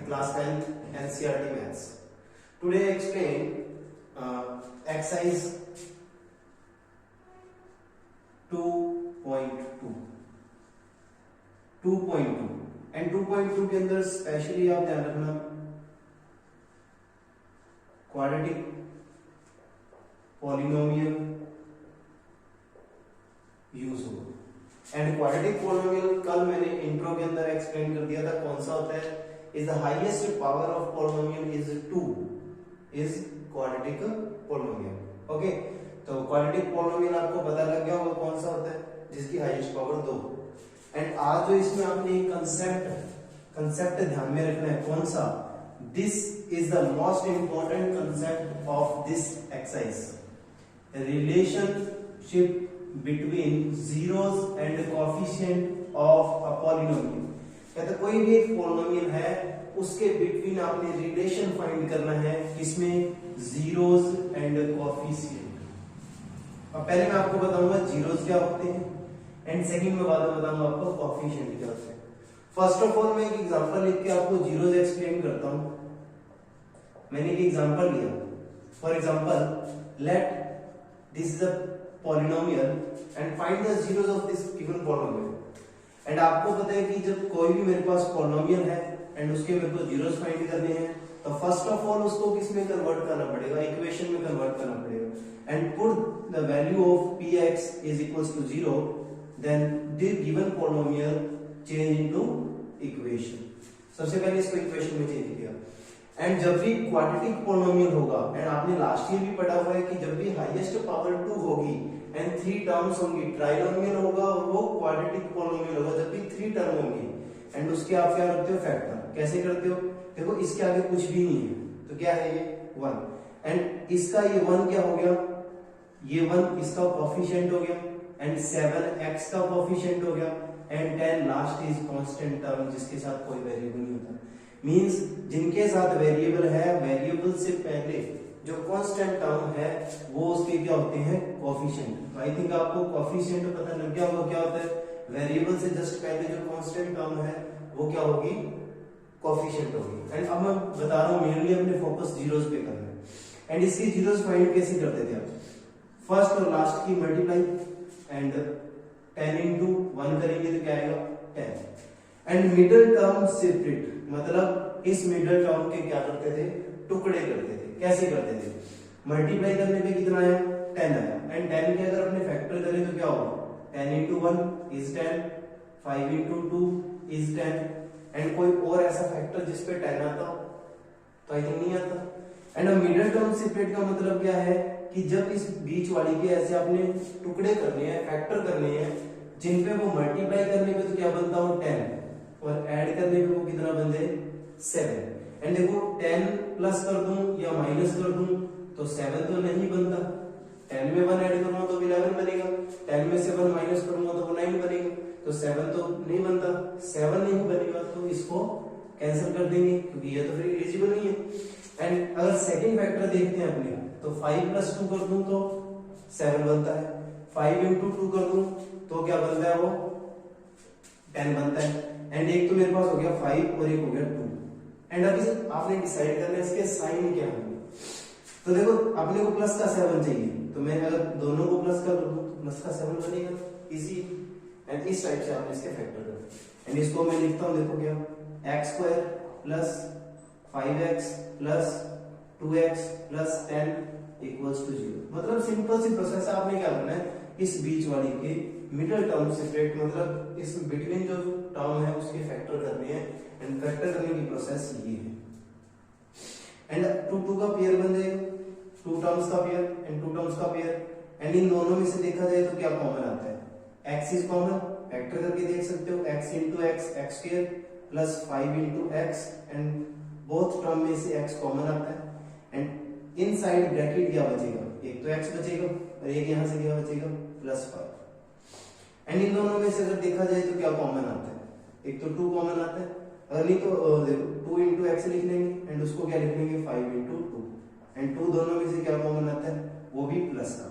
class 10th NCERT Maths. Today I explain exercise 2.2 and 2.2 के अंदर specially आप ध्यान रखना क्वाड्रेटिक पॉलिनोमियल यूज हो। एंड क्वाड्रेटिक पॉलिनोमियल कल मैंने इंट्रो के अंदर एक्सप्लेन कर दिया था कौन सा होता है। Is the highest power of polynomial is 2 is quadratic polynomial. Okay, तो क्वाड्रेटिक पॉलिनोमियल आपको पता लग गया होगा कौन सा होता है जिसकी हाईएस्ट पावर 2। एंड आज जो इसमें आपने कंसेप्ट ध्यान में रखना है कौन सा, this is the most important concept of this exercise, relationship between zeros and coefficient of a polynomial. कहते कोई भी एक पॉलिनोमियल है उसके बिटवीन आपने रिलेशन फाइंड करना है, इसमें जीरोस एंड कोएफिशिएंट। अब पहले मैं आपको बताऊंगा जीरोस क्या होते हैं एंड सेकंड में बाद में बताऊंगा आपको कोएफिशिएंट क्या होते हैं। फर्स्ट ऑफ ऑल मैं एक एग्जांपल लिख के आपको जीरोस एक्सप्लेन करता हूं। मैंने एक एग्जांपल लिया, for example let this is a polynomial and find the zeros of this given polynomial. And आपको पता है कि जब कोई भी मेरे पास पॉलिनोमियल है एंड उसके मेरे को जीरोस फाइंड करने हैं तो फर्स्ट ऑफ ऑल उसको किस में कन्वर्ट करना पड़ेगा, इक्वेशन में कन्वर्ट करना पड़ेगा and put the value of px is equals to 0, then the given polynomial change into equation. सबसे पहले इसको इक्वेशन में चेंज किया। एंड जब भी क्वाड्रेटिक पॉलिनोमियल होगा, एंड आपने लास्ट ईयर भी पढ़ा हुआ है कि जब भी हाईएस्ट पावर 2 होगी एंड 3 टर्म्स होंगी, ट्राइनोमियल होगा और वो क्वाड्रेटिक पॉलिनोमियल होगा। जब भी 3 टर्म होंगी एंड उसके आप क्या करते हो, फैक्टर। कैसे करते हो, देखो इसके आगे कुछ भी नहीं है तो क्या है ये 1 एंड इसका ये 1 क्या हो गया, ये 1 इसका कोएफिशिएंट हो गया एंड 7x का कोएफिशिएंट हो गया and 10 last is constant term जिसके साथ कोई वेरिएबल नहीं होता। मींस जिनके साथ वेरिएबल है, वेरिएबल से पहले जो कांस्टेंट टर्म है वो उसके क्या होते हैं, कोएफिशिएंट। आई थिंक आपको कोएफिशिएंट पता लग गया होगा क्या होता है। वेरिएबल से जस्ट पहले जो कांस्टेंट टर्म है वो क्या होगी, कोएफिशिएंट होगी। एंड अब मैं बता रहा हूं मेनली अपने फोकस जीरोस पे करना है। एंड इसकी जीरोस फाइंड कैसे करते थे आप, फर्स्ट और लास्ट की मल्टीप्लाई एंड 10 into 1 करेंगे तो क्या आएगा 10। एंड मिडिल टर्म सेपरेट, मतलब इस मिडिल टर्म के क्या करते थे, टुकड़े करते थे। कैसे करते थे, मल्टीप्लाई करने पे कितना आया, 10 आया एंड 10 के अगर अपने फैक्टर करें तो क्या होगा, 10 into 1 is 10, 5 into 2 is 10। And कोई और ऐसा फैक्टर जिस पे 10 आता हो तो आई थिंक नहीं आता। एंड मिडिल टर्म सेपरेट का मतलब क्या है कि जब इस बीच वाली के ऐसे आपने टुकड़े करने हैं, फैक्टर करने हैं, जिन पे वो मल्टीप्लाई करने पे तो क्या बनता हो 10 और ऐड करने पे वो कितना बन जाए 7। एंड देखो 10 प्लस कर दूं या माइनस कर दूं तो 7 तो नहीं बनता, 10 में 1 ऐड करूंगा तो 11 बनेगा, 10 में से 1 माइनस करूंगा तो 9 बनेगा, तो 7 तो नहीं बनता। 7 नहीं बनेगा तो इसको कैंसिल कर देंगे क्योंकि ये तो फिर एलिजिबल नहीं है। एंड अगर सेकंड फैक्टर देखते हैं अपने तो 5 प्लस 2 कर दूं तो 7 बनता है, 5 into 2 कर दूं तो क्या बनता है, वो 10 बनता है। एंड एक तो मेरे पास हो गया 5 और एक हो गया 2। एंड अभी आपने डिसाइड करना है इसके साइन क्या होंगे। तो देखो अपने को प्लस का 7 चाहिए तो मैं अगर दोनों को प्लस कर दूं तो प्लस का 7 बनेगा, इजी। एंड इस टाइप से आपने इसके फैक्टर करना। एंड इसको मैं लिखता हूं, देखो क्या, x² plus 5x plus 2x plus 10 equals to 0। मतलब सिंपल सी प्रोसेस आपने क्या करना है, इस बीच वाली के मिडिल टर्म सेपरेट, मतलब इस बिटवीन जो टर्म है उसके फैक्टर करने हैं एंड फैक्टर करने की प्रोसेस ये है। एंड 2 का पेयर बन जाएगा, 2 टर्म्स का पेयर एंड 2 टर्म्स का पेयर। एंड इन दोनों में से देखा जाए तो क्या कॉमन आता है, x इज कॉमन, फैक्टर करके देख सकते हो, x into x x² plus 5 into x and both term में से x कॉमन आता है। एंड इनसाइड ब्रैकेट क्या बचेगा, एक तो x बचेगा और एक यहां से क्या बचेगा प्लस 5। एंड इन दोनों में से अगर देखा जाए तो क्या कॉमन आता है, एक तो 2 कॉमन आता है, अगर नहीं तो देखो 2 into x लिख लेंगे एंड उसको क्या लिख लेंगे 5 into 2। एंड 2 दोनों में से क्या कॉमन आता है, वो भी प्लस का,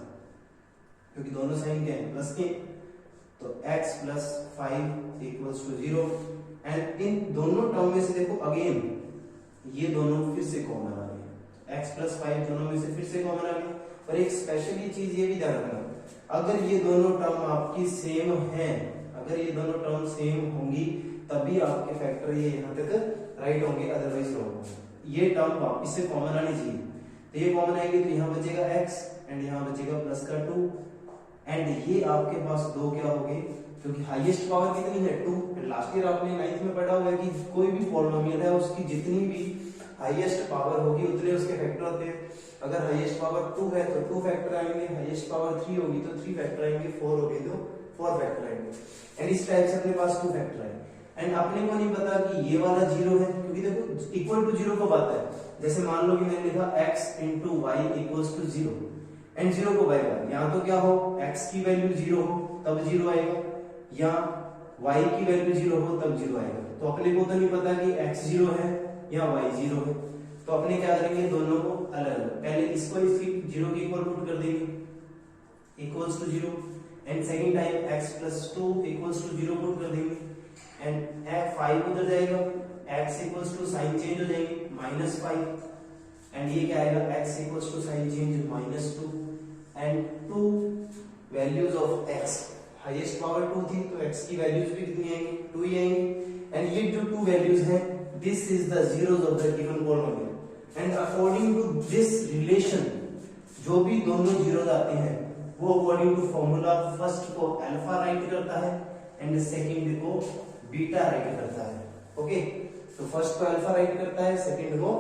क्योंकि दोनों साइन क्या है प्लस के। तो x plus 5 equals to 0। And इन दोनों टर्म में से देखो अगेन ये दोनों फिर से कॉमन आ गए, x प्लस 5 दोनों में से फिर से कॉमन आ गए। और एक स्पेशली चीज ये भी ध्यान रखना, अगर ये दोनों टर्म आपकी सेम है, अगर ये दोनों टर्म सेम होंगी तभी आपके फैक्टर ये यहाँ तक राइट होंगे, अदरवाइज रॉन्ग होंगे। ये टर्म वापिस से कॉमन आनी चाहिए, तो ये कॉमन आएगी तो यहाँ बचेगा x एंड यहाँ बचेगा प्लस का 2 एंड ये आपके पास दो क्या हो गए, क्योंकि हाईएस्ट पावर कितनी है 2। लास्ट ईयर आपने 9th में पढ़ा हुआ है कि कोई भी पॉलिनोमियल है उसकी जितनी भी हाईएस्ट पावर होगी उतने उसके फैक्टर होते हैं। अगर हाईएस्ट पावर 2 है तो 2 फैक्टर आएंगे, हाईएस्ट पावर 3 होगी तो 3 फैक्टर आएंगे, 4 होगी तो 4 फैक्टर आएंगे। एंड इस टाइप से अपने पास 2 फैक्टर आएंगे। एंड अपने को नहीं पता कि ये वाला 0 है, क्योंकि देखो इक्वल टू 0 कब आता है, जैसे मान लो कि मैंने लिखा x into y equals to 0 and 0 को बाय बाय, यहाँ तो क्या हो x की वैल्यू 0 हो तब 0 आएगा, या y की वैल्यू 0 हो तब 0 आएगा। तो अपने को तो नहीं पता कि x 0 है या y 0 है, तो अपने क्या करेंगे दोनों को अलग अलग, पहले इसको इसकी 0 के इक्वल पुट कर देंगे equals to 0 and second time x plus 2 equals to 0 put कर देंगे एंड f5 उधर जाएगा, x equals to sign change हो जाएंगे -5 एंड ये क्या आएगा x equals to sign change -2 and 2 values of x, highest power 2 थी तो x की वैल्यूज भी कितनी आएंगी 2 ही आएंगी एंड ये जो 2 वैल्यूज हैं this is the zeros of the given polynomial and according to this relation जो भी दोनों जीरोस आते हैं वो अकॉर्डिंग टू फॉर्मूला फर्स्ट को अल्फा राइट करता है एंड सेकंड को बीटा राइट करता है। ओके, तो फर्स्ट को अल्फा राइट करता है, सेकंड को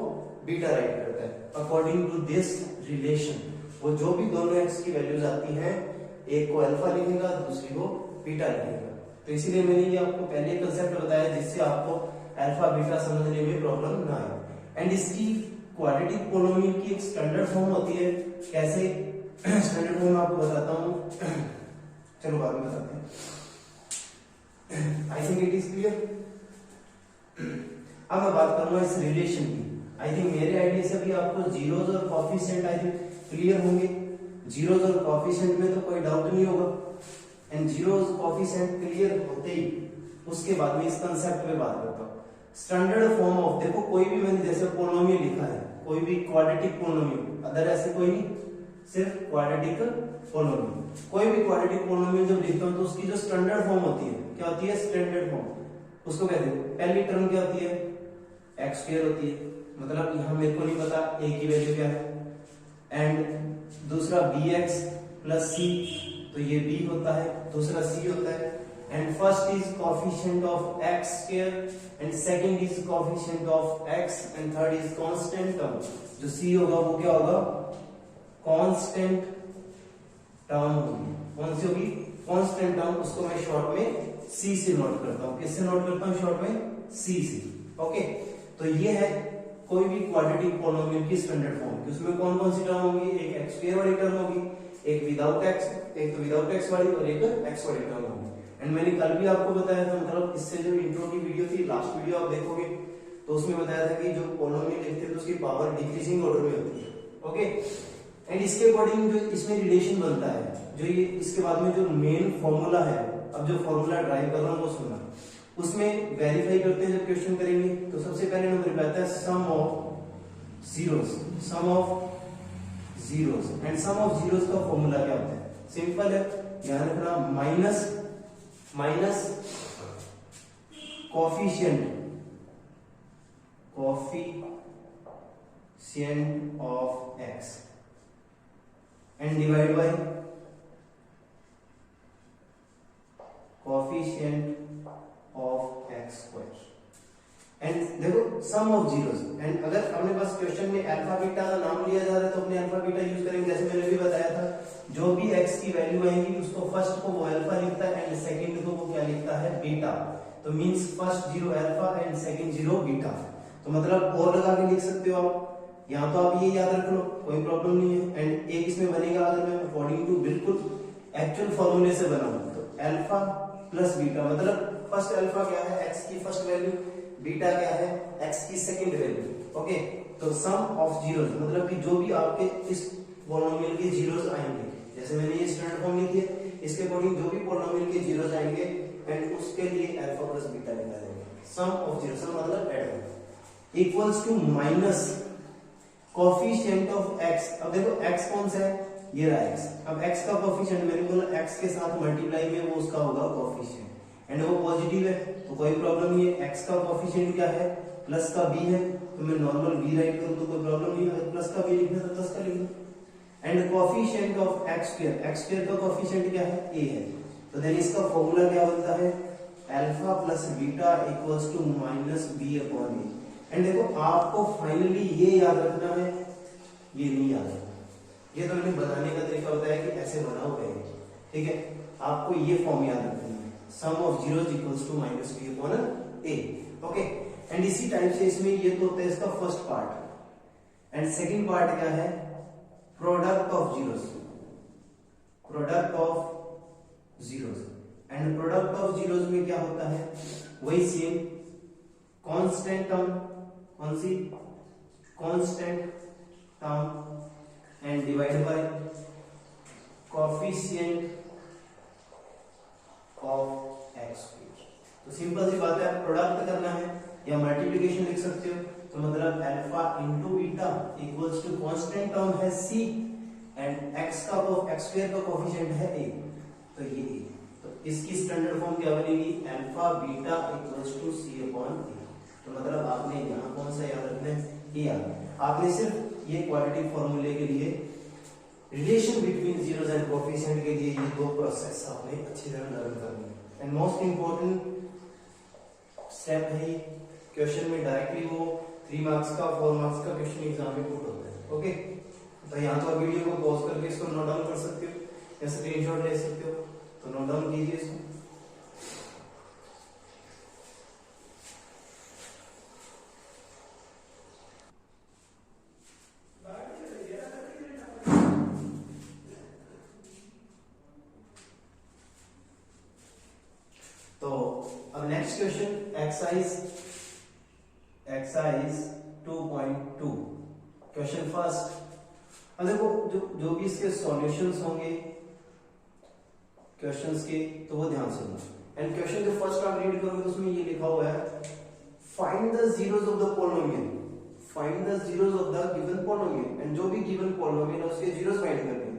बीटा राइट करता है अकॉर्डिंग टू दिस रिलेशन। वो जो भी दोनों x की वैल्यूज आती हैं एक को अल्फा लिखेगा दूसरी को बीटा लिखेगा। तो इसीलिए मैंने ये आपको पहले कंसेप्ट बताया जिससे आपको अल्फा बीटा समझने में प्रॉब्लम ना आए। एंड इसकी क्वाड्रेटिक पॉलिनोमियल की एक स्टैंडर्ड फॉर्म होती है, कैसे स्टैंडर्ड फॉर्म आपको बताता हूं, चलो बाद में बताते हैं। I think it is clear. अब मैं बात करूंगा इस रिलेशन की। आई थिंक मेरे आइडिया से भी आपको जीरोस और कोएफिशिएंट आई थिंक क्लियर होंगे। जीरोस और कोएफिशिएंट में तो कोई डाउट नहीं होगा एंड जीरोस कोएफिशिएंट क्लियर होते ही उसके बाद में इस कंसेप्ट पे बात करता हूं। स्टैंडर्ड फॉर्म ऑफ, देखो कोई भी मैंने जैसे पॉलिनोमियल लिखा है, कोई भी क्वाड्रेटिक पॉलिनोमियल, अदर ऐसे कोई नहीं, सिर्फ क्वाड्रेटिक पॉलिनोमियल। कोई भी क्वाड्रेटिक पॉलिनोमियल जब लिखता हूं तो उसकी जो स्टैंडर्ड फॉर्म होती है क्या होती है, स्टैंडर्ड फॉर्म। उसको कहते हैं पहली टर्म क्या होती है x स्क्वायर होती है, मतलब यहां मेरे को नहीं पता a की वैल्यू क्या है, एंड दूसरा bx प्लस c, तो ये b होता है, दूसरा c होता है and first is coefficient of x square and second is coefficient of x and third is constant term. जो c होगा वो क्या होगा, कांस्टेंट टर्म होगी। कौन सी होगी, कांस्टेंट टर्म। उसको मैं शॉर्ट में c से नोट करता हूं। किससे नोट करता हूं शॉर्ट में, c से। ओके, तो ये है कोई भी क्वाड्रेटिक पॉलिनोमियल की स्टैंडर्ड फॉर्म। उसमें कौन कौन सी टर्म होगी, एक x स्क्वायर वाली टर्म होगी, एक विदाउट x, एक तो विदाउट x वाली और एक x वाली टर्म होगी। एंड मैंने कल भी आपको बताया था, मतलब इससे जो इंट्रो की वीडियो थी, लास्ट वीडियो आप देखोगे तो उसमें बताया था कि जो पॉलिनोमियल लिखते हैं तो उसकी पावर डिक्रीजिंग ऑर्डर में होती है। ओके, एंड इसके अकॉर्डिंग जो इसमें रिलेशन बनता है, जो ये इसके बाद में जो मेन फॉर्मूला है, अब जो फॉर्मूला ड्राइव कर रहा हूं वो सुनना, उसमें वेरीफाई करते हैं जब क्वेश्चन करेंगे तो सबसे पहले नंबर पे आता है sum of zeros, sum of zeros. And sum of zeros का फॉर्मूला क्या होता है, सिंपल है, ध्यान रखना, minus coefficient of x and divide by coefficient of x square. And देखो सम ऑफ जीरोस, एंड अगर अपने पास क्वेश्चन में अल्फा बीटा का नाम लिया जा रहा है तो अपने अल्फा बीटा यूज करेंगे। जैसे मैंने भी बताया था, जो भी x की वैल्यू आएगी उसको फर्स्ट को वो अल्फा लिखता है एंड सेकंड को वो क्या लिखता है, बीटा। तो means first zero alpha and second zero beta. तो मतलब और लगा के लिख सकते हो आप, यहाँ तो आप ये याद रख लो, कोई प्रॉब्लम नहीं है। एंड एक इसमें बनेगा, अगर मैं अकॉर्डिंग टू बिल्कुल एक्चुअल फॉर्मूले से बनाऊं तो अल्फा प्लस बीटा, मतलब फर्स्ट अल्फा क्या है, x की फर्स्ट वैल्यू, बीटा क्या है, x की सेकंड वैल्यू। ओके, तो सम ऑफ जीरोस मतलब कि जो भी आपके इस पॉलिनोमियल के जीरोस आएंगे, जैसे मैंने ये स्टैंडर्ड फॉर्म लिखी है, इसके अकॉर्डिंग जो भी पॉलिनोमियल के जीरोस आएंगे एंड उसके लिए अल्फा प्लस बीटा निकालेंगे। सम ऑफ जीरोस मतलब add equals to minus coefficient of x। अब देखो x कौन सा है, ये रहा x। अब x का कोफिशिएंट मैंने बोला x के साथ मल्टीप्लाई में वो उसका होगा कोफिशिएंट एंड वो पॉजिटिव है तो कोई प्रॉब्लम नहीं है। x का कोफिशिएंट क्या है, प्लस का b है तो मैं नॉर्मल b राइट करूं तो कोई प्रॉब्लम नहीं है, अगर प्लस का b लिखना तो प्लस का लिख दो। And coefficient of x square का कोफिशिएंट क्या है, a है, तो देन इसका फॉर्मूला क्या बनता है, alpha plus beta equals to minus B upon a. And देखो आपको फाइनली ये याद रखना है, ये नहीं याद रखना, ये तो मैंने बनाने का तरीका होता है कि ऐसे बना हुआ है, ठीक है। आपको ये फॉर्म याद रखना है, sum of zeros equals to minus B upon A, okay. And इसी टाइप से इसमें ये तो होता है इसका first part. And second part क्या है, product of zeros, product of zeros. And product of zeros में क्या होता है, वही सेम कांस्टेंट टर्म, कौन सी constant term and divide by coefficient of x। तो सिंपल सी बात है, प्रोडक्ट करना है या मल्टीप्लिकेशन लिख सकते हो, तो मतलब alpha into beta equals to constant term है c एंड x स्क्वायर का कोफिशिएंट है a, तो ये a। तो इसकी स्टैंडर्ड फॉर्म क्या बनेगी, alpha beta equals to c upon a। तो मतलब आपने यहाँ कौन सा याद रखना है, ये याद। आपने सिर्फ ये क्वाड्रेटिक फॉर्मूले के लिए relation between zeros and coefficient के लिए ये दो प्रोसेस आपने अच्छी तरह लर्न करनी है। एंड मोस्ट इंपॉर्टेंट स्टेप है ये, क्वेश्चन में डायरेक्टली वो 3 मार्क्स का 4 मार्क्स का क्वेश्चन एग्जाम में पुट होता है, ओके। तो यहाँ तो वीडियो को पॉज करके इसको नोट डाउन कर सकते हो या स्क्रीनशॉट ले सकते हो, तो नोट डाउन कीजिए इसको। तो अब next question exercise 2.2 question first. अब देखो जो भी इसके सॉल्यूशंस होंगे क्वेश्चंस के, तो वो ध्यान से सुनना। एंड क्वेश्चन जो फर्स्ट आप रीड करोगे तो उसमें ये लिखा हुआ है, find the zeros of the polynomial, find the zeros of the given polynomial. And जो भी गिवन पॉलिनोमियल है उसके जीरोस फाइंड करने हैं।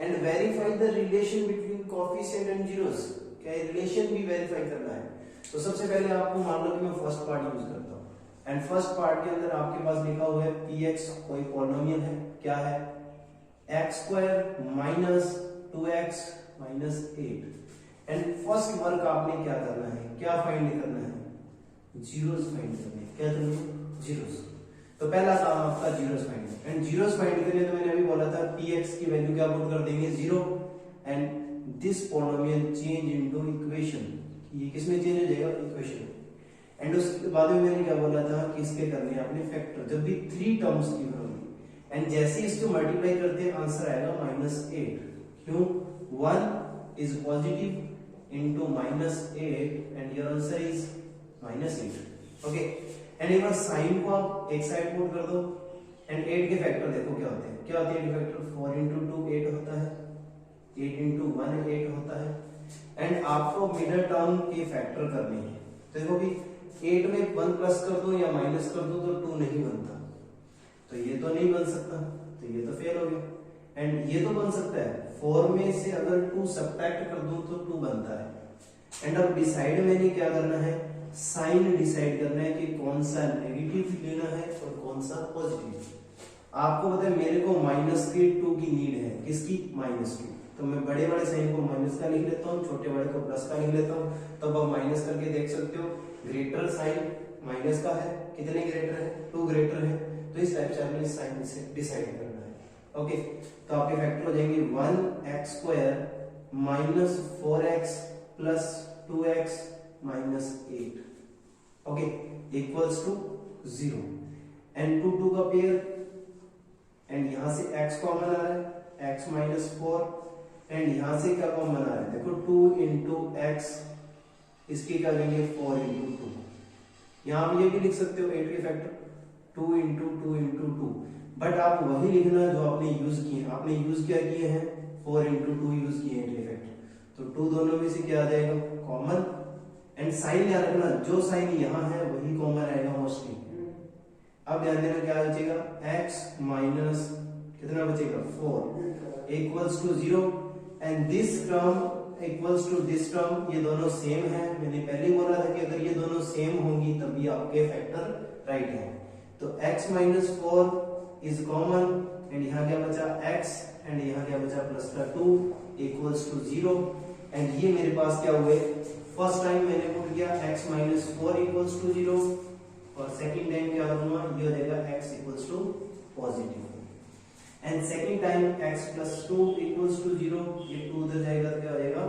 And verify the relation between coefficient and zeros, क्या रिलेशन भी वेरीफाई करना है। तो सबसे पहले आपको मान लो कि मैं फर्स्ट पार्ट यूज करता हूं। एंड फर्स्ट पार्ट के अंदर आपके पास लिखा हुआ है px, कोई पॉलिनोमियल है, क्या है, x square minus 2x minus 8। And first work आपने क्या करना है, क्या फाइंड करना है, जीरोस फाइंड करने हैं। क्या करना है, जीरोस। तो पहला काम आपका zeros find. And zeros find करने तो मैंने अभी बोला था px की वैल्यू क्या पुट कर देंगे, 0। And this polynomial change into equation, ये किसमें चेंज हो जाएगा, इक्वेशन। एंड उसके बाद में मैंने क्या बोला था कि इसके करने अपने फैक्टर, जब भी 3 टर्म्स की होंगी एंड जैसे ही इसको मल्टीप्लाई करते हैं आंसर आएगा -8। क्यों, 1 is positive into -8 and your answer is -8, okay. And एक बार साइन को आप एक साइड पुट कर दो एंड 8 के फैक्टर देखो क्या होते हैं, क्या होते हैं 8 के फैक्टर, 4 into 2 8 होता है, 8 into 1 8 होता है। एंड आपको मिडिल टर्म के फैक्टर करने हैं। तो देखो भी 8 में 1 प्लस कर दो या माइनस कर दो तो 2 नहीं बनता, तो ये तो नहीं बन सकता, तो ये तो फेल हो गया। एंड ये तो बन सकता है, 4 में से अगर 2 सब्ट्रैक्ट कर दूं तो 2 बनता है। एंड अब डिसाइड मैंने क्या करना है, साइन डिसाइड करना है कि कौन सा नेगेटिव लेना है और कौन सा पॉजिटिव। आपको पता है मेरे को -2 की नीड है, किसकी, -2। तो मैं बड़े वाले साइन को माइनस का लिख लेता हूँ, छोटे वाले को प्लस का लिख लेता हूँ। तब आप माइनस करके देख सकते हो, ग्रेटर साइन माइनस का है, कितने ग्रेटर है, 2 ग्रेटर है। तो इस टाइप से आपने साइन से डिसाइड करना है, ओके। तो आपके फैक्टर हो जाएंगे 1x square minus 4x plus 2x minus 8, okay, equals to 0। And 2 का पेयर, एंड यहां से x कॉमन आ रहा है, x माइनस 4। एंड यहां से क्या कॉमन आ रहा है, देखो 2 into x, इसकी क्या करेंगे 4 into 2। यहां आप ये भी लिख सकते हो 8 के फैक्टर 2 into 2 into 2, बट आप वही लिखना जो आपने यूज किए। आपने यूज क्या किए हैं, 4 into 2 यूज किए 8 के फैक्टर। तो 2 दोनों में से क्या आ जाएगा, कॉमन। एंड साइन याद रखना, जो साइन यहां है वही कॉमन आएगा मोस्टली, अब ध्यान देना क्या बचेगा, x माइनस कितना बचेगा 4 equals to 0 and this term equals to this term, ये दोनों सेम है। मैंने पहले ही बोला था कि अगर ये दोनों सेम होंगी तभी आपके फैक्टर राइट है। तो x minus 4 is common and यहाँ क्या बचा x एंड यहाँ क्या बचा प्लस का 2 इक्वल्स टू 0 एंड ये मेरे पास क्या हुए, फर्स्ट टाइम मैंने पुट किया x माइनस 4 इक्वल्स टू 0 और सेकंड टाइम क्या होगा, ये हो जाएगा x equals to positive and second time x plus 2 equals to 0, ये 2 उधर जाएगा तो क्या हो जाएगा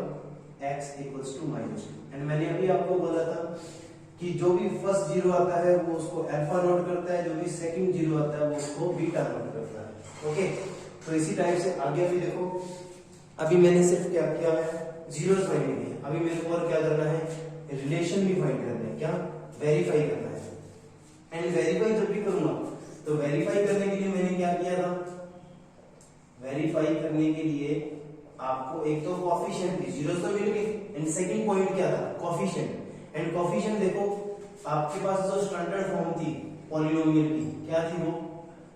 x equals to minus 2 and मैंने अभी आपको बोला था कि जो भी फर्स्ट जीरो आता है वो उसको अल्फा नोट करता है, जो भी सेकंड जीरो आता है वो उसको बीटा नोट करता है। ओके, तो इसी टाइप से आगे भी देखो, अभी मैंने सिर्फ क्या किया है, जीरोस फाइंड किए, अभी मेरे को और क्या करना है, रिलेशन भी फाइंड करना है, क्या वेरीफाई करना है। एंड वेरीफाई जब भी करूंगा तो वेरीफाई करने के लिए मैंने क्या किया था, वेरीफाई करने के लिए आपको एक तो कोएफिशिएंट जीरोस तो मिल गए एंड सेकंड पॉइंट क्या था, कोएफिशिएंट। एंड कोएफिशिएंट देखो आपके पास जो स्टैंडर्ड फॉर्म थी पॉलिनोमियल की, क्या थी वो,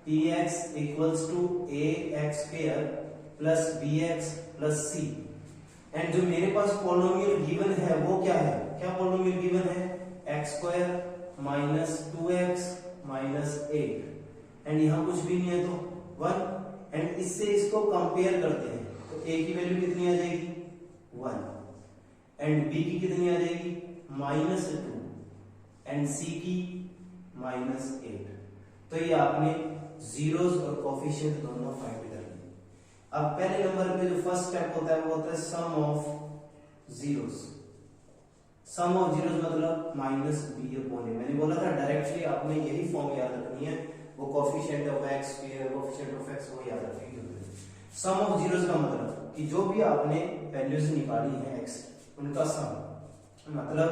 px equals to ax square plus bx plus c। And जो मेरे पास पॉलिनोमियल गिवन है वो क्या है, क्या पॉलिनोमियल गिवन है, x square minus 2x minus 8 and यहाँ कुछ भी नहीं है तो 1 एंड इससे इसको कंपेयर करते हैं तो a की वैल्यू कितनी आ जाएगी 1 एंड b की कितनी आ जाएगी माइनस 2 एंड c की माइनस 8। तो ये आपने जीरोस और कोएफिशिएंट दोनों फाइंड कर लिए। अब पहले नंबर पे जो फर्स्ट स्टेप होता है वो होता है sum of zeros. Sum of zeros मतलब माइनस b अपॉन a। मैंने बोला था डायरेक्टली आपने यही फॉर्म याद रखनी है, वो coefficient of x square coefficient of x वो याद रखेंगे। सम ऑफ जीरोस का मतलब कि जो भी आपने वैल्यूज निकाली है x उनका सम, मतलब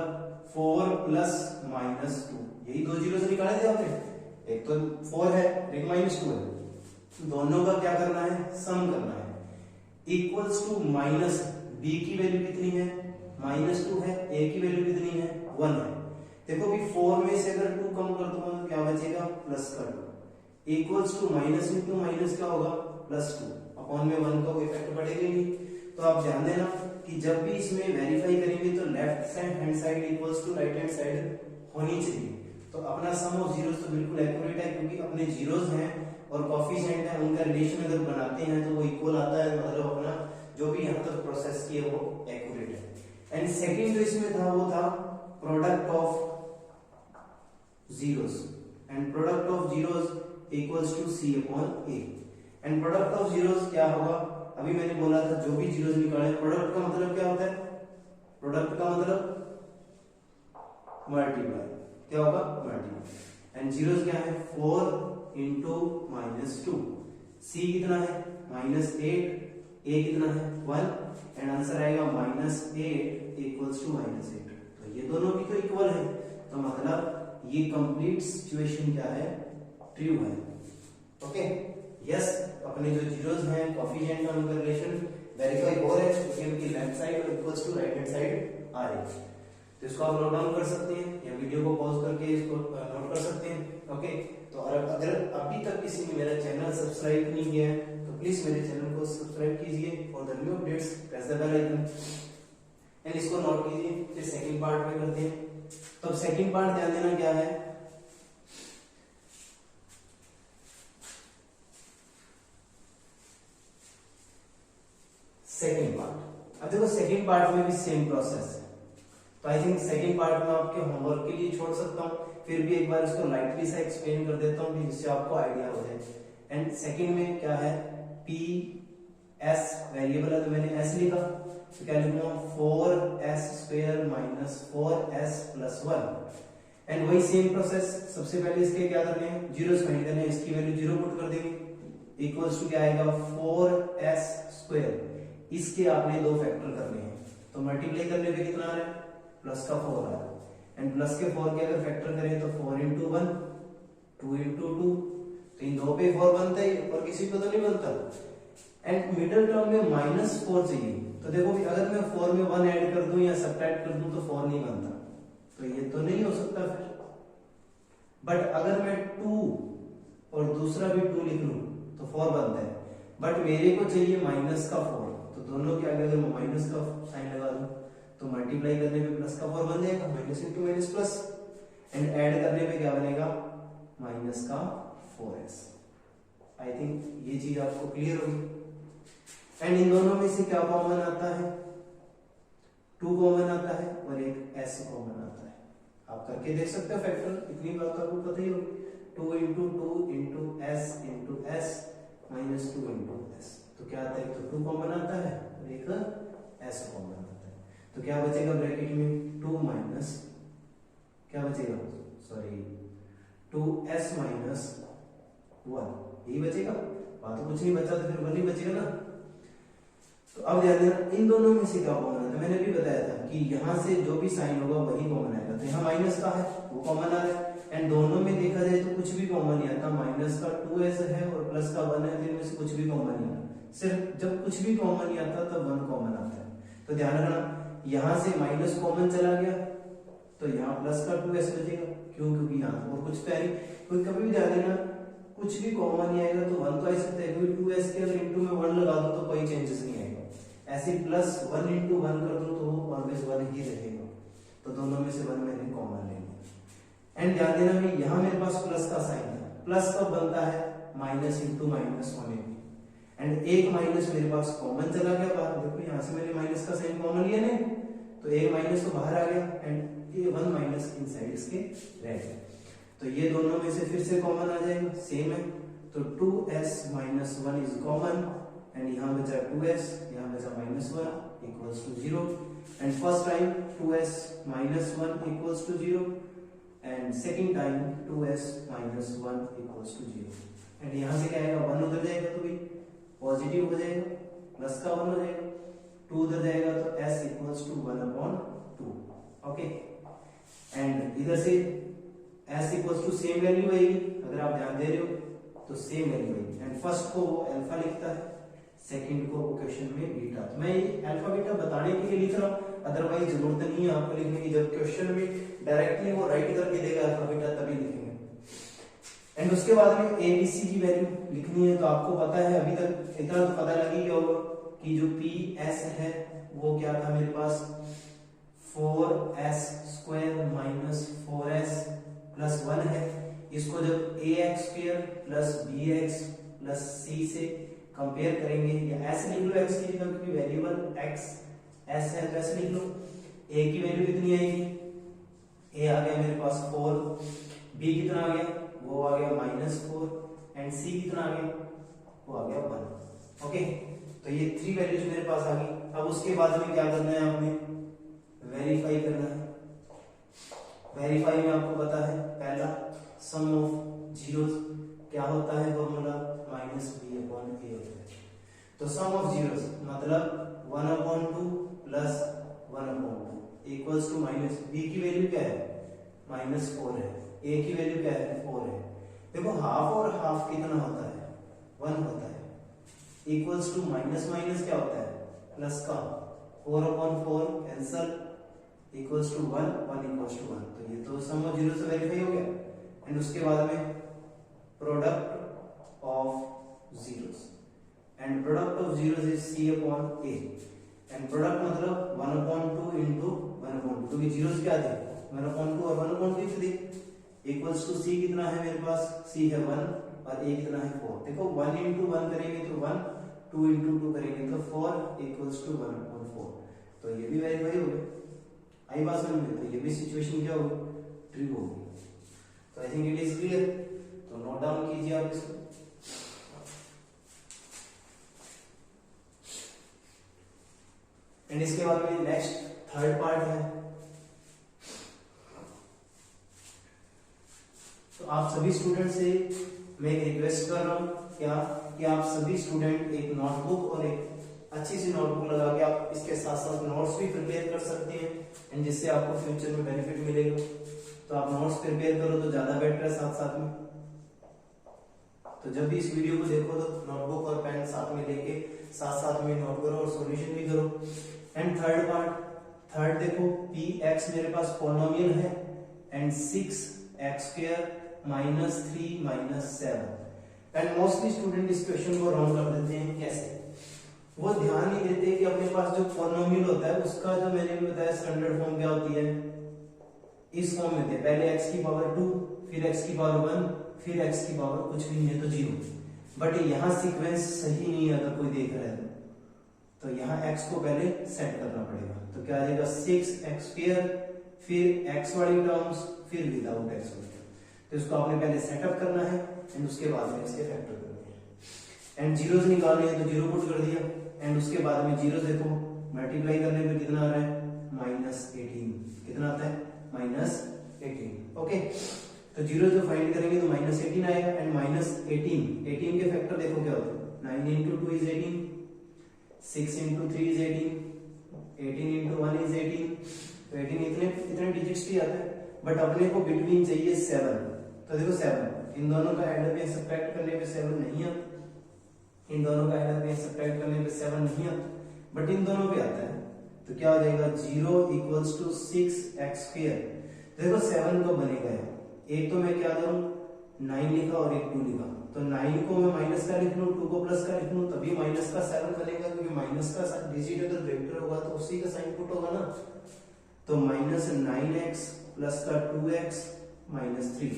4 प्लस माइनस 2, यही दो जीरो से निकाले थे आपने, एक तो 4 है एक माइनस 2 है, दोनों का क्या करना है, सम करना है। इक्वल्स टू माइनस b की वैल्यू कितनी है, माइनस 2 है, a की वैल्यू कितनी है 1 है। देखो भी 4 में से अगर 2 कम कर दूंगा तो क्या बचेगा प्लस का 2 equals to minus into minus क्या होगा प्लस 2 अपॉन में 1 का कोई इफेक्ट पड़ेगा नहीं। तो आप ध्यान देना कि जब भी इसमें वेरीफाई करेंगे तो left side hand side equals to right hand side होनी चाहिए। तो अपना सम ऑफ जीरोस तो बिल्कुल एक्यूरेट है क्योंकि अपने जीरोस हैं और कोएफिशिएंट है, उनका रिलेशन अगर बनाते हैं तो वो इक्वल आता है, मतलब अपना जो भी यहाँ तक प्रोसेस किए वो एक्यूरेट है। एंड सेकंड जो इसमें था वो था product of zeros and product of zeros equals to c upon a। And product of zeros क्या होगा, अभी मैंने बोला था जो भी जीरोस निकाले, प्रोडक्ट का मतलब क्या होता है, प्रोडक्ट का मतलब मल्टीप्लाई, क्या होगा मल्टीप्लाई। एंड जीरोस क्या है 4 इंटू माइनस 2, c कितना है माइनस 8, a कितना है 1 एंड आंसर आएगा माइनस 8 इक्वल्स टू माइनस 8। तो ये दोनों भी तो इक्वल है, तो मतलब ये कंप्लीट सिचुएशन क्या है, ट्रू है। ओके यस, अपने जो जीरोस हैं कोएफिशिएंट का उनका रिलेशन वेरीफाई हो रहा है क्योंकि लेफ्ट साइड और equals to right hand side आ रही है। तो इसको आप नोट डाउन कर सकते हैं या वीडियो को पॉज करके इसको नोट कर सकते हैं। ओके, तो अगर अभी तक किसी ने मेरा चैनल सब्सक्राइब नहीं किया है तो प्लीज मेरे चैनल को सब्सक्राइब कीजिए for the new updates, press the bell icon and इसको नोट कीजिए। फिर सेकंड पार्ट में करते हैं। तो सेकंड पार्ट ध्यान देना क्या है, सेकंड पार्ट। अब देखो सेकंड पार्ट में भी सेम प्रोसेस है, तो आई थिंक सेकंड पार्ट में आपके होमवर्क के लिए छोड़ सकता हूँ, फिर भी एक बार इसको लाइटली सा एक्सप्लेन कर देता हूँ जिससे आपको आइडिया हो जाए। एंड सेकंड में क्या है, p s वेरिएबल है तो मैंने s लिखा, तो क्या लिखूंगा 4s square minus 4s plus 1। And वही सेम प्रोसेस, सबसे पहले इसके क्या करने हैं, जीरोस फाइंड करने हैं, इसकी वैल्यू जीरो पुट कर देंगे, इक्वल्स टू क्या आएगा 4s स्क्वायर, इसके आपने दो फैक्टर करने हैं, तो मल्टीप्लाई करने पे कितना आ रहा है प्लस का 4 आ रहा है। एंड प्लस के 4 के अगर फैक्टर करें तो 4 इंटू 1 2 इंटू 2, तो इन दो पे 4 बनता है और किसी पे तो नहीं बनता। एंड मिडिल टर्म में माइनस 4 चाहिए, तो देखो अगर मैं 4 में 1 ऐड कर दूं या सब्ट्रैक्ट कर दूं तो 4 नहीं बनता, तो ये तो नहीं हो सकता। फिर बट अगर मैं 2 और दूसरा भी 2 लिख लूं तो 4 बनता है, बट मेरे को चाहिए माइनस का 4, तो दोनों के आगे अगर मैं माइनस का साइन लगा दूं तो मल्टीप्लाई करने पे प्लस का 4 बन जाएगा, minus into minus plus, and add करने पे क्या बनेगा, माइनस का 4s। आई थिंक ये चीज आपको क्लियर होगी। एंड इन दोनों में से क्या कॉमन आता है, 2 कॉमन आता है और एक s कॉमन आता है। आप करके देख सकते हो फैक्टर, इतनी बात आपको पता ही होगी। 2 into 2 into s minus 2 into s, तो क्या आता है, तो 2 कॉमन आता है और एक s कॉमन आता है, तो क्या बचेगा ब्रैकेट में 2 माइनस क्या बचेगा, सॉरी 2s माइनस 1, यही बचेगा, बात तो कुछ नहीं बचा तो फिर 1 ही बचेगा ना। तो अब ध्यान देना इन दोनों में से क्या कॉमन आता है, मैंने भी बताया था कि यहाँ से जो भी साइन होगा वही कॉमन आएगा, तो यहाँ माइनस का है वो कॉमन आ रहा है, एंड दोनों में देखा जाए तो कुछ भी कॉमन नहीं आता, माइनस का 2s है और प्लस का 1 है, तो इनमें से कुछ भी कॉमन नहीं आता, सिर्फ जब कुछ भी कॉमन नहीं आता तब 1 कॉमन आता है। तो ध्यान रखना यहाँ से माइनस कॉमन चला गया तो यहाँ प्लस का 2s बचेगा, क्यों, क्योंकि यहाँ और कुछ तो है नहीं, कोई कभी भी ध्यान देना कुछ भी कॉमन नहीं आएगा तो 1 तो आ सकता है, क्योंकि 2s के अगर इंटू में 1 लगा दो तो कोई चेंजेस नहीं आएगा, ऐसे प्लस 1 इंटू 1 कर दो तो ऑलवेज 1 ही रहेगा, तो दोनों में से 1 मैंने कॉमन लेंगे। एंड ध्यान देना भी यहाँ मेरे पास प्लस का साइन है, प्लस कब बनता है, माइनस इंटू माइनस होने में, एंड एक माइनस मेरे पास कॉमन चला गया बाहर, देखो यहाँ से मैंने माइनस का साइन कॉमन लिया नहीं, तो एक माइनस तो बाहर आ गया एंड ये 1 माइनस इनसाइड इसके रह गया, तो ये दोनों में से फिर से कॉमन आ जाएगा, सेम है, तो 2s minus 1 is common, and यहाँ बचा 2s, यहाँ बचा minus 1 equals to 0, and first time 2s minus 1 equals to 0, and second time 2s minus 1 equals to 0, and यहाँ से क्या आएगा, 1 उधर जाएगा तो भी पॉजिटिव हो जाएगा, प्लस का 1 हो जाएगा, 2 उधर जाएगा तो s equals to 1/2, okay, and इधर से s equals to same value आएगी, अगर आप ध्यान दे रहे हो तो सेम वैल्यू आएगी, एंड फर्स्ट को वो अल्फा लिखता है, सेकंड को क्वेश्चन में बीटा, तो मैं अल्फा बीटा बताने के लिए लिख रहा हूँ, अदरवाइज जरूरत नहीं है आपको लिखने की, जब क्वेश्चन में डायरेक्टली वो राइट करके देगा अल्फा बीटा तभी लिखेंगे। एंड उसके बाद में ए बी सी की वैल्यू लिखनी है, तो आपको पता है अभी तक इतना तो पता लग ही गया होगा कि जो पी एस है वो क्या था मेरे पास, 4s square minus 4s plus 1 है, इसको जब ax square plus bx plus c से कंपेयर करेंगे, या ऐसे लिख लो x की जगह, क्योंकि वेरिएबल x s है तो ऐसे लिख लो, a की वैल्यू कितनी आएगी, a आ गया मेरे पास 4, b कितना आ गया, वो आ गया -4, एंड c कितना आ गया, वो आ गया 1, ओके, तो ये 3 वैल्यूज मेरे पास आ गई। अब उसके बाद में क्या करना है, आपने वेरीफाई करना है, वेरीफाई में आपको पता है पहला सम ऑफ जीरोस क्या होता है, फॉर्मूला -b/a होता है, तो सम ऑफ जीरोस मतलब 1/2 plus 1/2 equals to minus, b की वैल्यू क्या है -4 है, a की वैल्यू क्या है 4 है, देखो हाफ और हाफ कितना होता है 1 होता है, इक्वल्स टू माइनस माइनस क्या होता है प्लस का, 4/4 cancel, equals to 1 equals to 1, तो ये तो सम ऑफ जीरो से वेरीफाई हो गया। एंड उसके बाद में product of zeros, and product of zeros is c/a, and product मतलब 1/2 इंटू 1/2, क्योंकि जीरोस क्या थे 1/2 और 1/2 थे, इक्वल्स टू c कितना है मेरे पास, c है 1 और a कितना है 4, देखो 1 इंटू 1 करेंगे तो 1, 2 इंटू 2 करेंगे तो 4 इक्वल्स टू 1/4, तो ये भी वेरीफाई हो गया, आई बात समझ में, तो ये भी सिचुएशन क्या होगी, ट्रू होगी। तो I think it is clear, तो नोट डाउन कीजिए आप इसको। एंड इसके बाद में नेक्स्ट थर्ड पार्ट है, तो आप सभी स्टूडेंट से मैं एक रिक्वेस्ट कर रहा हूं क्या कि आप सभी स्टूडेंट एक नोटबुक और एक अच्छी सी नोटबुक लगा के आप इसके साथ साथ नोट्स भी प्रिपेयर कर सकते हैं, एंड जिससे आपको फ्यूचर में बेनिफिट मिलेगा, तो आप नोट्स प्रिपेयर करो तो ज्यादा बेटर है साथ साथ में। तो जब भी इस वीडियो को देखो तो नोटबुक और पेन साथ में लेके साथ साथ में नोट करो और सॉल्यूशन भी करो। एंड थर्ड पार्ट, थर्ड देखो px मेरे पास पॉलिनोमियल है, and 6x² -3 -7। And mostly student इस क्वेश्चन को रॉन्ग कर देते हैं। कैसे? वो ध्यान नहीं देते कि अपने पास जो पॉलिनोमियल होता है उसका जो मैंने भी बताया स्टैंडर्ड फॉर्म क्या होती है, इस फॉर्म में थे, पहले x की पावर 2, फिर x की पावर 1, फिर x की पावर कुछ भी नहीं है तो 0। बट यहाँ सीक्वेंस सही नहीं है अगर कोई देख रहा है तो यहाँ x को पहले सेट करना पड़ेगा। तो क्या आ जाएगा 6x², फिर x वाली टर्म्स, फिर विदाउट x वाली टर्म। तो इसको आपने पहले सेटअप करना है एंड उसके बाद में इसके फैक्टर करने हैं। एंड जीरोस निकालने हैं तो 0 पुट कर दिया एंड उसके बाद में जीरोस देखो मल्टीप्लाई करने पे कितना आ रहा है, -18। कितना आता है, -18। ओके, तो जीरो जो फाइंड करेंगे तो -18 आएगा एंड -18 के फैक्टर देखो क्या होते हैं, 9 into 2 is 18, 6 into 3 is 18, 18 into 1 is 18। तो 18 इतने डिजिट्स भी आते हैं। बट अपने को बिटवीन चाहिए 7। तो देखो 7 इन दोनों का एड पे सब्ट्रैक्ट करने पे 7 नहीं आता, इन दोनों का एड पे सब्ट्रैक्ट करने पे 7 नहीं आता, बट इन दोनों पे आता है। तो क्या हो जाएगा 0 = 6x²। देखो 7 को बनेगा है, एक तो मैं क्या करूं 9 लिखा और एक 2 लिखा, तो 9 को मैं माइनस का लिख लूं, 2 को प्लस का लिख लूं, तभी माइनस का 7 बनेगा, क्योंकि माइनस का डिजिट अगर वेक्टर होगा तो उसी का साइन पुट होगा ना। तो -9x प्लस का 2x -3।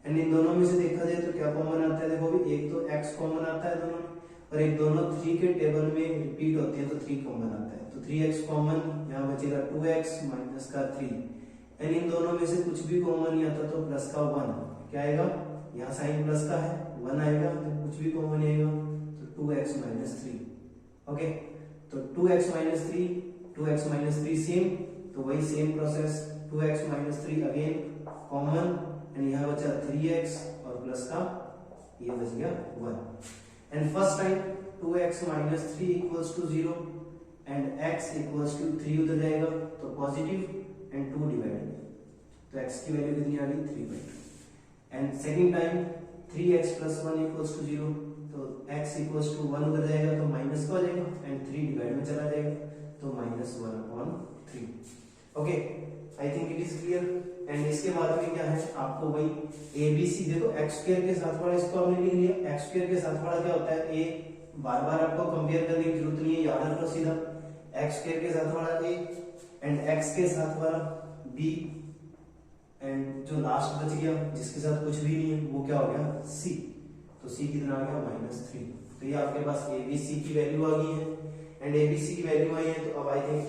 एंड इन दोनों में से देखा जाए तो क्या कॉमन आता है, देखो भी एक तो x कॉमन आता है दोनों में, और एक दोनों 3 के टेबल में रिपीट होती है तो 3 कॉमन आता है। तो 3x कॉमन, यहाँ बचेगा 2x माइनस का 3। एंड इन दोनों में से कुछ भी कॉमन नहीं आता तो प्लस का 1 क्या आएगा, यहाँ साइन प्लस का है 1 आएगा, तो कुछ भी कॉमन नहीं आएगा तो 2x -3। ओके, तो 2x -3 सेम, तो वही same process 2x -3 again common, and यहाँ बचा 3x और प्लस का ये बच गया 1। And first time 2x -3 = 0 and x = 3 उधर जाएगा तो पॉजिटिव एंड 2 डिवाइडेड, तो x की वैल्यू कितनी आ गई 3/2। एंड सेकंड टाइम 3x + 1 = 0, तो x = 1 उधर जाएगा तो माइनस का हो जाएगा एंड 3 डिवाइड में चला जाएगा तो -1/3। Okay, I think it is clear. And इसके बाद में क्या है, आपको वही ABC देखो x² के साथ वाला इसको हमने लिख लिया, x² के साथ वाला क्या होता है a, बार बार आपको कंपेयर करने की जरूरत नहीं है, याद रखो सीधा x² के साथ वाला a एंड x के साथ वाला b, एंड जो लास्ट बच गया जिसके साथ कुछ भी नहीं है वो क्या हो गया c। तो c कितना आ गया -3। तो ये आपके पास ABC की वैल्यू आ गई है एंड ABC की वैल्यू आई है। तो अब आई थिंक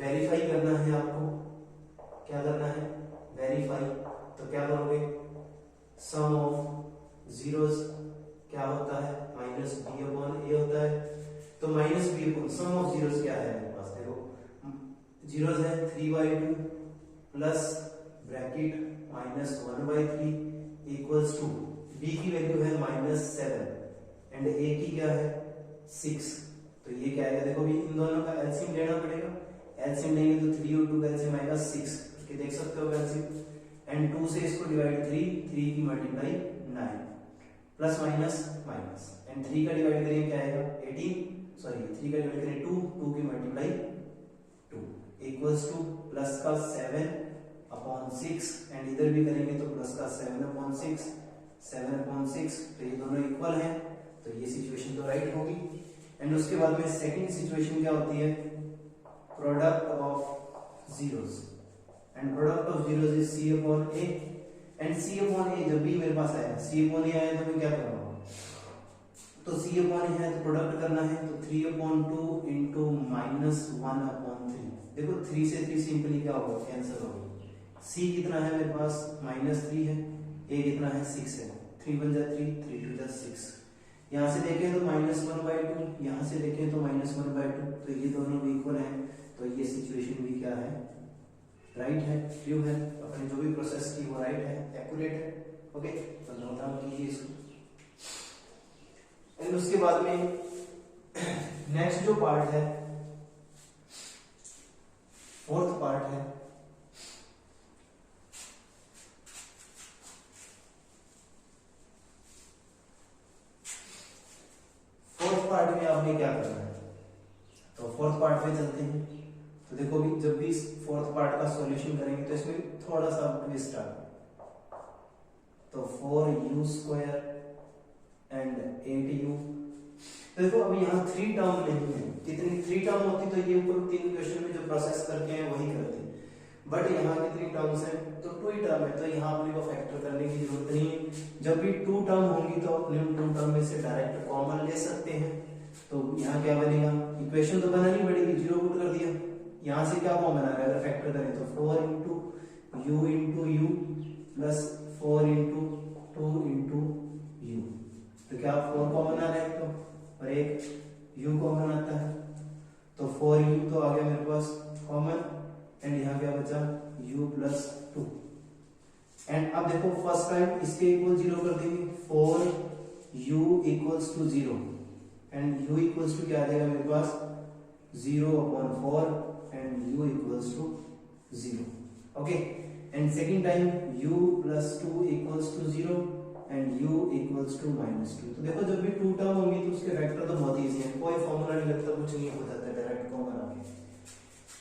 वेरीफाई करना है आपको, क्या करना है वेरीफाई। तो क्या करोगे, सम ऑफ जीरोस क्या होता है -b/a होता है, तो -b सम ऑफ जीरोस क्या है मेरे पास, देखो जीरोस है 3/2 plus bracket -1/3 equals to b की वैल्यू है -7 एंड a की क्या है 6। तो ये क्या आएगा, देखो भी इन दोनों का एलसीएम लेना पड़ेगा, एलसीएम लेंगे तो 3 और 2 का एलसीएम आएगा 6, कि देख सकते हो एलसीएम। एंड 2 से इसको डिवाइड 3 की मल्टीप्लाई 9 प्लस माइनस एंड 3 का डिवाइड करेंगे क्या आएगा 18, सॉरी 3 का डिवाइड करें 2 की मल्टीप्लाई 2 इक्वल्स टू प्लस का 7/6 एंड इधर भी करेंगे तो प्लस का 7/6, तो ये दोनों इक्वल हैं, तो ये सिचुएशन तो राइट होगी। एंड उसके बाद में सेकंड सिचुएशन क्या होती है, product of zeros, and product of zeros is c/a and c/a जब भी मेरे पास आया c/a आया तो मैं क्या करूंगा, तो c/a है तो प्रोडक्ट करना है, तो 3/2 into -1/3। देखो 3 से 3 सिंपली क्या होगा कैंसिल होगा, c कितना है मेरे पास -3 है, a कितना है 6 है, 3 बन जाए 3 2 6। यहाँ से देखें तो -1/2, यहाँ से देखें तो -1/2, तो ये दोनों भी इक्वल हैं, तो ये सिचुएशन भी क्या है राइट है, ट्रू है, अपने जो भी प्रोसेस की वो राइट है, एक्यूरेट है। ओके, तो नोट डाउन कीजिए इसको। एंड उसके बाद में नेक्स्ट जो पार्ट है, फोर्थ पार्ट है, फोर्थ पार्ट में आपने क्या करना है, तो फोर्थ पार्ट में चलते हैं। तो देखो भी जब भी फोर्थ पार्ट का सॉल्यूशन करेंगे तो इसमें थोड़ा सा ट्विस्ट आ, तो 4u स्क्वायर एंड 8u। देखो अब यहाँ 3 टर्म नहीं है, कितनी 3 टर्म होती तो ये ऊपर 3 क्वेश्चन में जो प्रोसेस करके हैं वही करते, बट यहाँ कितनी टर्म्स हैं तो 2 ही टर्म है, तो यहाँ अपने को फैक्टर करने की जरूरत नहीं है। जब भी 2 टर्म होंगी तो अपने 2 टर्म में से डायरेक्ट कॉमन ले सकते हैं। तो यहाँ क्या बनेगा, इक्वेशन तो बनानी पड़ेगी, 0 पुट कर दिया, यहाँ से क्या कॉमन आ रहा है अगर फैक्टर करें तो 4 into you plus 4 into 2 into you, तो क्या 4 कॉमन आ रहा है तो, और एक u कॉमन आता है, तो 4u तो आ गया मेरे पास कॉमन, एंड यहाँ क्या बचा u प्लस 2। एंड अब देखो फर्स्ट टाइम इसके इक्वल 0 कर देंगे, 4u equals to 0 and u equals to क्या आ जाएगा मेरे पास 0/4 and u equals to 0। Okay, and second time u plus 2 equals to 0 and u equals to -2। तो देखो जब भी 2 टर्म होंगी तो उसके वेक्टर तो बहुत इजी है, कोई फॉर्मूला नहीं लगता, कुछ नहीं हो जाता, डायरेक्ट कॉमन आ गया।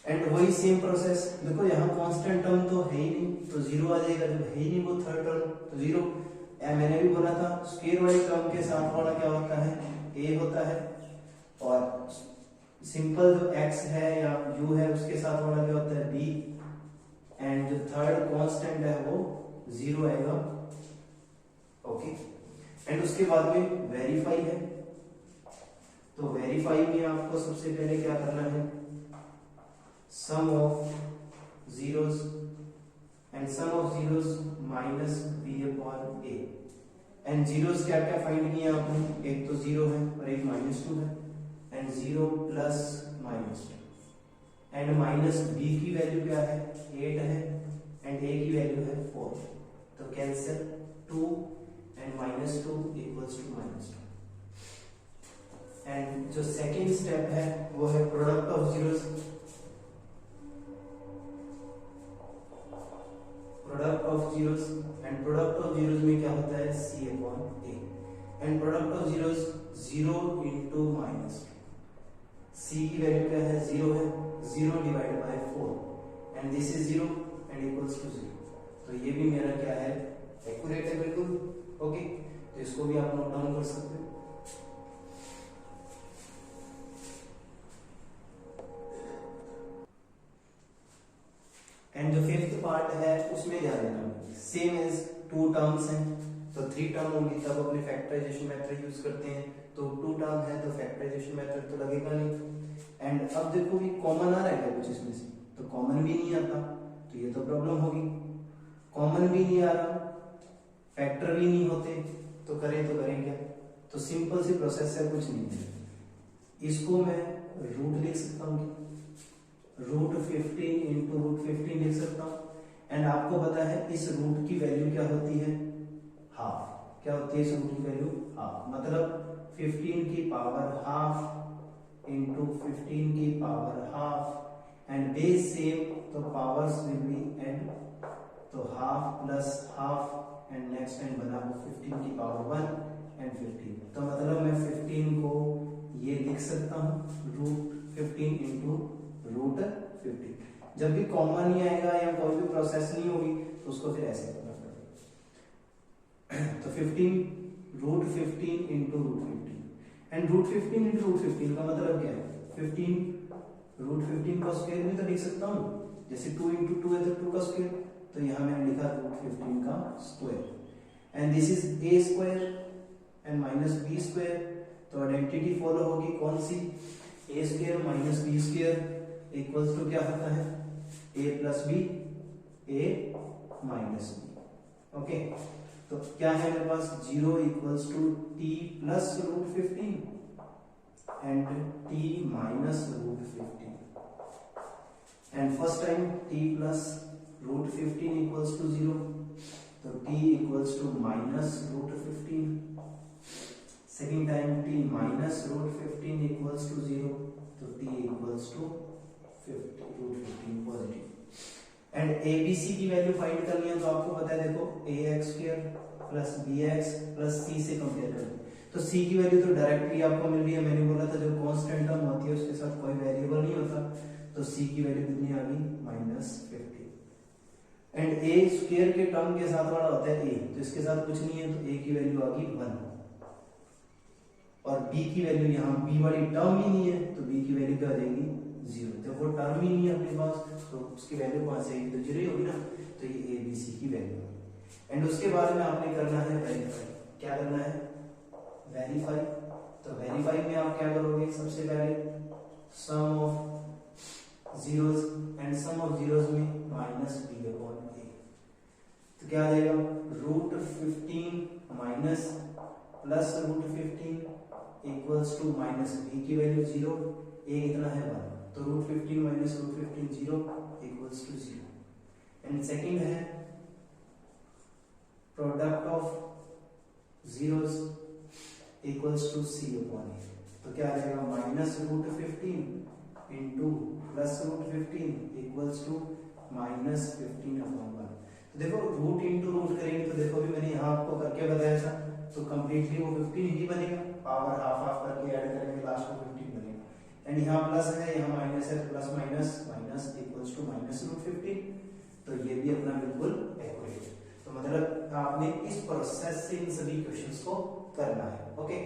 एंड वही सेम प्रोसेस, देखो यहाँ कांस्टेंट टर्म तो है ही नहीं तो 0 आ जाएगा, जब है ही नहीं वो थर्ड टर्म तो 0। मैंने भी बोला था स्क्वायर वाली टर्म के साथ वाला क्या होता है a होता है, और सिंपल जो x है या u है उसके साथ वाला क्या होता है b, एंड जो थर्ड कांस्टेंट है वो 0 आएगा। ओके, एंड उसके बाद में वेरीफाई है, तो वेरीफाई में आपको सबसे पहले क्या करना है, sum of zeros and sum of zeros minus b/a, and zeros क्या क्या फाइंड किया आपने, एक तो 0 है और एक -2 है, and 0 plus -2, and minus b की वैल्यू क्या है 8 है, एंड a की वैल्यू है 4, तो cancel 2 and -2 equals to -2। And जो सेकेंड स्टेप है वो है product of zeros, product of zeros, and product of zeros में क्या होता है c/a, and product of zeros 0 into c की वैल्यू क्या है 0 है, 0 divide by 4 and this is 0 and equals to 0। तो ये भी मेरा क्या है एक्यूरेट है बिल्कुल। ओके, तो इसको भी आप नोट डाउन कर सकते हो। एंड जो फिफ्थ पार्ट है उसमें ध्यान देना, सेम एज 2 टर्म्स हैं तो 3 टर्म होंगी तब अपने फैक्टराइजेशन मेथड यूज करते हैं, तो 2 टर्म है तो फैक्टराइजेशन मेथड तो लगेगा नहीं। एंड अब देखो भी कॉमन आ रहा है कुछ इसमें से, तो कॉमन भी नहीं आता तो ये तो प्रॉब्लम होगी, कॉमन भी नहीं आ रहा, फैक्टर भी नहीं होते, तो करें क्या, तो सिंपल सी प्रोसेस है, कुछ नहीं है, इसको मैं रूट लिख सकता हूँ, √15 इंटू √15 लिख सकता हूँ, एंड आपको पता है इस रूट की वैल्यू क्या होती है हाफ, क्या होती है इस रूट की वैल्यू हाफ, मतलब 15 की पावर हाफ इंटू 15 की power half, and base same तो पावर्स विल बी एंड, तो half plus half and next time बना 15 की पावर 1 एंड 15, तो मतलब मैं 15 को ये लिख सकता हूँ √15 इंटू √15। जब भी कॉमन नहीं आएगा या कोई भी प्रोसेस नहीं होगी तो उसको फिर ऐसे करना पड़ेगा, तो 15 इंटू √15, एंड √15 इंटू √15 का मतलब क्या है 15 का स्क्वायर भी तो लिख सकता हूँ, जैसे 2 इंटू 2 है तो 2 का स्क्वायर, तो यहाँ मैंने लिखा √15 का square, and this is a square and minus b square, तो आइडेंटिटी फॉलो होगी कौन सी, a square minus b square equals to क्या होता है a plus b, a minus b। Okay, तो क्या है मेरे पास 0 equals to t plus √15 and t minus √15, and first time t plus √15 equals to 0, तो t equals to minus √15, second time t minus √15 equals to 0, तो t equals to √15 positive, and abc की value find करनी है, तो आपको पता है देखो ax² plus bx plus c से कंपेयर करें, तो c की वैल्यू तो डायरेक्टली आपको मिल रही है, मैंने बोला था जो कांस्टेंट टर्म होती है उसके साथ कोई वेरिएबल नहीं होता, तो c की वैल्यू कितनी आ गई -15। एंड ए स्क्वायर के टर्म के साथ वाला होता है ए, तो इसके साथ कुछ नहीं है, तो ए की वैल्यू आ गई 1 और बी की वैल्यू, यहाँ बी वाली टर्म ही नहीं है तो बी की वैल्यू क्या आ जाएगी 0। जब वो टर्म ही नहीं है अपने पास तो उसकी वैल्यू कहाँ से आएगी, तो 0 ही होगी ना, तो ये ए बी सी की वैल्यू है। एंड उसके बाद में आपने करना है वेरीफाई। क्या करना है, वेरीफाई। तो वेरीफाई में आप क्या करोगे, सबसे पहले sum of zeros, and sum of zeros में माइनस बी अपॉन ए, तो क्या आ जाएगा root 15 minus plus root 15 equals to minus B की वैल्यू 0, ए कितना है 1, तो root 15 minus root 15 0 equals to 0। And second है product of zeros equals to C upon A, तो क्या आ जाएगा minus root 15 into plus root 15 equals to minus 15 upon 1। तो देखो रूट इंटू रूट करेंगे तो देखो भी मैंने यहाँ आपको करके बताया था, तो कंप्लीटली वो 15 ही बनेगा, पावर हाफ हाफ करके ऐड करेंगे लास्ट में 15 बनेगा। एंड यहाँ प्लस है, यहाँ माइनस है, plus minus minus equals to minus root 15, तो ये भी अपना बिल्कुल एक्यूरेट। तो मतलब आपने इस प्रोसेस से इन सभी क्वेश्चंस को करना है। ओके,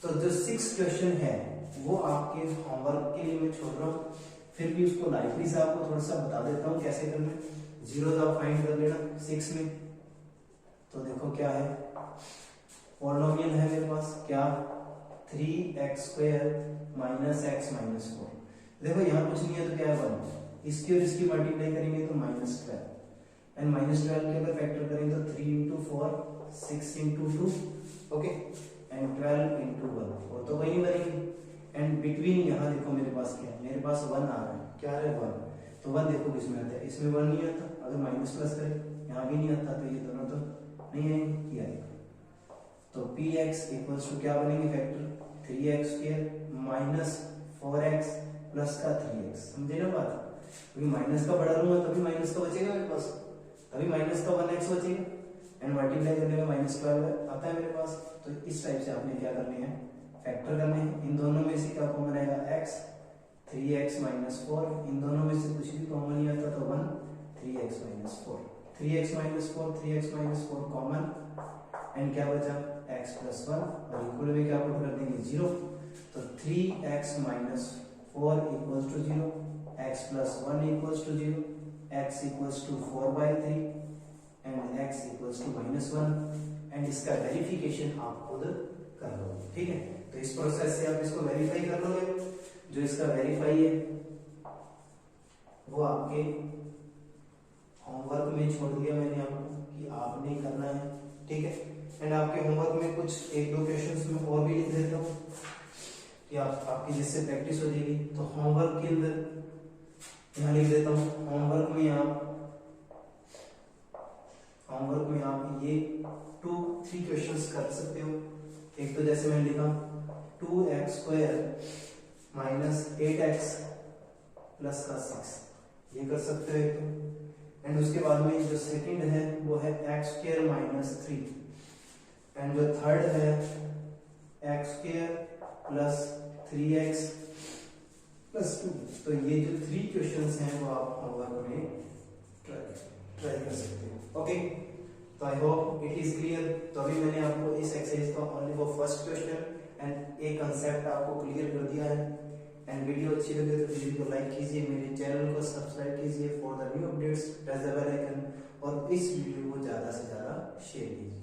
तो जो 6 क्वेश्चन है वो आपके होमवर्क के लिए मैं छोड़ रहा हूँ, फिर भी उसको लाइटली से आपको थोड़ा सा बता देता हूँ कैसे करना है। जीरोस आप फाइंड कर लेना 6 में। तो देखो क्या है, पॉलिनोमियल है मेरे पास क्या 3x² माइनस x माइनस 4। देखो यहाँ कुछ नहीं है तो क्या है 1, इसकी और इसकी मल्टीप्लाई करेंगे तो -12, एंड -12 के अगर फैक्टर करेंगे तो 3 into 4 6 into 2, okay, and 12 into 1, और तो वही बनेगी। एंड बिटवीन यहाँ देखो मेरे पास क्या है, मेरे पास 1 आ रहा है, क्या है 1, तो 1 देखो किसमें आता है, इसमें 1 नहीं आता, अगर माइनस प्लस करें यहाँ भी नहीं आता, तो ये दोनों तो नहीं आएंगे, क्या आएगा, तो px इक्वल्स टू क्या बनेगी factor 3x² minus 4x plus का 3x। समझे ना बात, क्योंकि माइनस का बढ़ा लूंगा तभी माइनस का बचेगा मेरे पास, तभी माइनस का 1x बचेगा, एंड मल्टीप्लाई करने में -12 आता है मेरे पास। तो इस टाइप से आपने क्या करने हैं, फैक्टर करने हैं। इन दोनों में से क्या कॉमन आएगा x, 3x माइनस 4, इन दोनों में से कुछ भी कॉमन नहीं आता तो 1, 3x minus 4, 3x minus 4, 3x minus 4 common, and क्या बचा x प्लस 1, और इक्वल में क्या पुट कर देंगे 0, तो 3x minus 4 equals to 0, x plus 1 equals to 0, x equals to 4/3 and x equals to -1, and इसका वेरिफिकेशन आप खुद कर लो, ठीक है। तो इस प्रोसेस से आप इसको वेरीफाई कर लोगे। जो इसका वेरीफाई है वो आपके होमवर्क में छोड़ दिया मैंने आपको कि आपने करना है, ठीक है। एंड आपके होमवर्क में कुछ 1-2 क्वेश्चंस में और भी लिख देता हूँ कि आपकी जिससे प्रैक्टिस हो जाएगी। तो होमवर्क के अंदर यहाँ लिख देता हूँ, होमवर्क में आप ये 2-3 क्वेश्चंस कर सकते हो। एक तो जैसे मैंने लिखा 2x² माइनस 8x प्लस का 6, ये कर सकते हो एक तो। एंड उसके बाद में जो सेकंड है वो है x² माइनस 3, एंड जो थर्ड है x² प्लस 3x प्लस 2। तो ये जो 3 क्वेश्चंस हैं वो आप होमवर्क में ट्राई कर सकते हो, ओके। तो I hope it is clear. तो अभी मैंने आपको इस एक्सरसाइज का only for first question and एक कंसेप्ट आपको क्लियर कर दिया है। एंड वीडियो अच्छी लगे तो वीडियो को लाइक कीजिए, मेरे चैनल को सब्सक्राइब कीजिए for the new updates, press the bell icon, और इस वीडियो को ज्यादा से ज्यादा शेयर कीजिए।